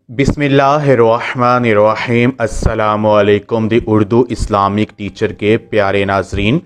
बिस्मिल्लाहिर्रहमानिर्रहीम। अस्सलामु अलैकुम। दी उर्दू इस्लामिक टीचर के प्यारे नाजरीन,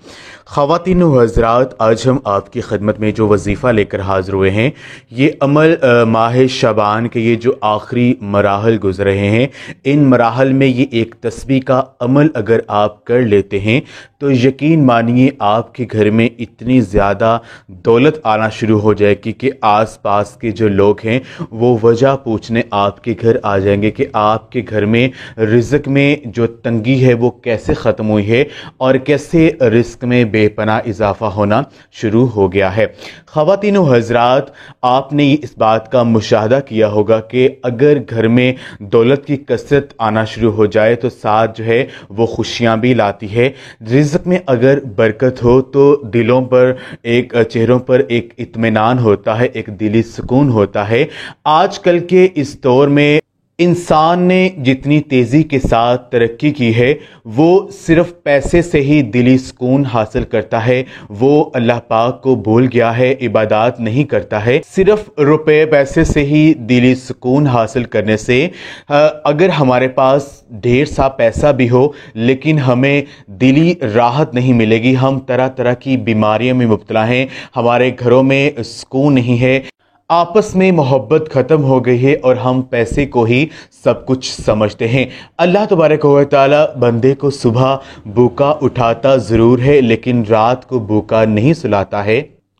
ख़वातीन व हज़रात, आज हम आपकी खिदमत में जो वजीफ़ा लेकर हाज़िर हुए हैं, ये अमल माह शबान के ये जो आखिरी मराहल गुज़र रहे हैं, इन मराहल में ये एक तस्बीह का अमल अगर आप कर लेते हैं तो यकीन मानिए आपके घर में इतनी ज़्यादा दौलत आना शुरू हो जाएगी कि आस पास के जो लोग हैं वो वजह पूछने आपके घर आ जाएंगे कि आपके घर में रिज़्क में जो तंगी है वो कैसे ख़त्म हुई है और कैसे रिज़्क में बेपनाह इजाफा होना शुरू हो गया है। ख़वातीन व हज़रात, आपने इस बात का मुशाहदा किया होगा कि अगर घर में दौलत की कसरत आना शुरू हो जाए तो साथ जो है वो खुशियाँ भी लाती है। रिज़्क में अगर बरकत हो तो दिलों पर चेहरों पर एक इत्मीनान होता है, एक दिली सुकून होता है। आजकल के इस दौर में इंसान ने जितनी तेज़ी के साथ तरक्की की है वो सिर्फ पैसे से ही दिली सुकून हासिल करता है। वो अल्लाह पाक को भूल गया है, इबादत नहीं करता है। सिर्फ रुपए पैसे से ही दिली सुकून हासिल करने से अगर हमारे पास ढेर सा पैसा भी हो लेकिन हमें दिली राहत नहीं मिलेगी। हम तरह तरह की बीमारियों में मुब्तला हैं, हमारे घरों में सुकून नहीं है, आपस में मोहब्बत ख़त्म हो गई है और हम पैसे को ही सब कुछ समझते हैं। अल्लाह तबारक व तआला बंदे को सुबह भूखा उठाता ज़रूर है लेकिन रात को भूखा नहीं सुलाता है।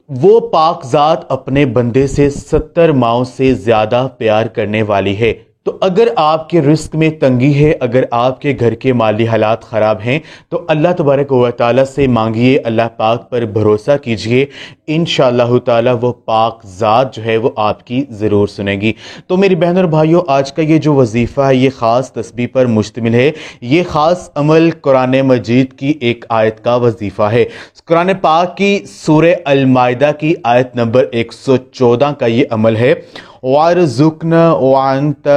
वो पाक ज़ात अपने बंदे से 70 माओं से ज़्यादा प्यार करने वाली है। तो अगर आपके रिस्क में तंगी है, अगर आपके घर के माली हालात ख़राब हैं तो अल्लाह तबारक व तआला से मांगिए, अल्लाह पाक पर भरोसा कीजिए, इंशाअल्लाह ताला वो पाक ज़ात जो है वो आपकी ज़रूर सुनेगी। तो मेरी बहन और भाइयों, आज का ये जो वजीफ़ा है ये ख़ास तस्बीह पर मुश्तमिल है। ये ख़ास अमल कुरान मजीद की एक आयत का वजीफ़ा है। कुरान पाक की सूरह अल माइदा की आयत नंबर 114 का ये अमल है। वारज़ुक़ना व अंत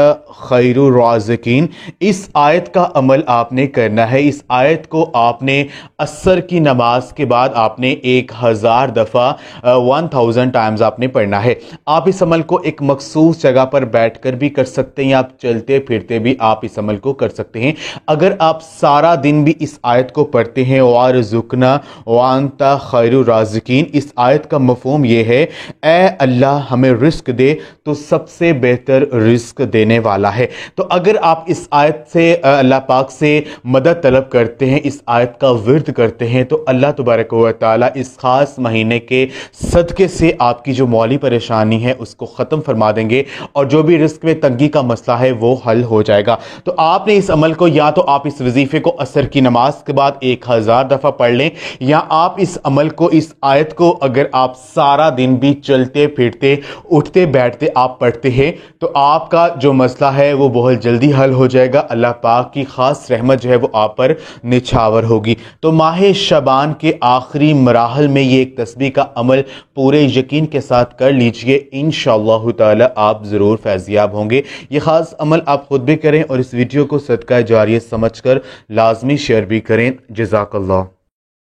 खैरुर राज़िकीन। इस आयत का अमल आपने करना है। इस आयत को आपने असर की नमाज के बाद आपने 1000 दफ़ा 1000 टाइम्स आपने पढ़ना है। आप इस अमल को एक मखसूस जगह पर बैठकर भी कर सकते हैं, आप चलते फिरते भी आप इस अमल को कर सकते हैं। अगर आप सारा दिन भी इस आयत को पढ़ते हैं, वारज़ुक़ना व अंत खैरुर राज़िकीन, इस आयत का मफ़हूम ये है, ए अल्लाह हमें रिस्क दे तो सबसे बेहतर रिस्क देने वाला है। तो अगर आप इस आयत से अल्लाह पाक से मदद तलब करते हैं, इस आयत का विर्द करते हैं तो अल्लाह तबारक व तआला इस खास महीने के सदक़े से आपकी जो मौली परेशानी है उसको ख़त्म फरमा देंगे और जो भी रिस्क में तंगी का मसला है वो हल हो जाएगा। तो आपने इस अमल को या तो आप इस वजीफे को असर की नमाज के बाद 1000 दफ़ा पढ़ लें, या आप इस अमल को, इस आयत को अगर आप सारा दिन भी चलते फिरते उठते बैठते आप पढ़ते हैं तो आपका जो मसला है वो बहुत जल्दी हल हो जाएगा। अल्लाह पाक की खास रहमत जो है वो आप पर निछावर होगी। तो माह शबान के आखिरी मराहल में ये एक तस्बीह का अमल पूरे यकीन के साथ कर लीजिए, इंशाअल्लाह ताला आप ज़रूर फैज़याब होंगे। ये ख़ास अमल आप खुद भी करें और इस वीडियो को सदका जारिया समझकर लाजमी शेयर भी करें। जज़ाकल्लाह।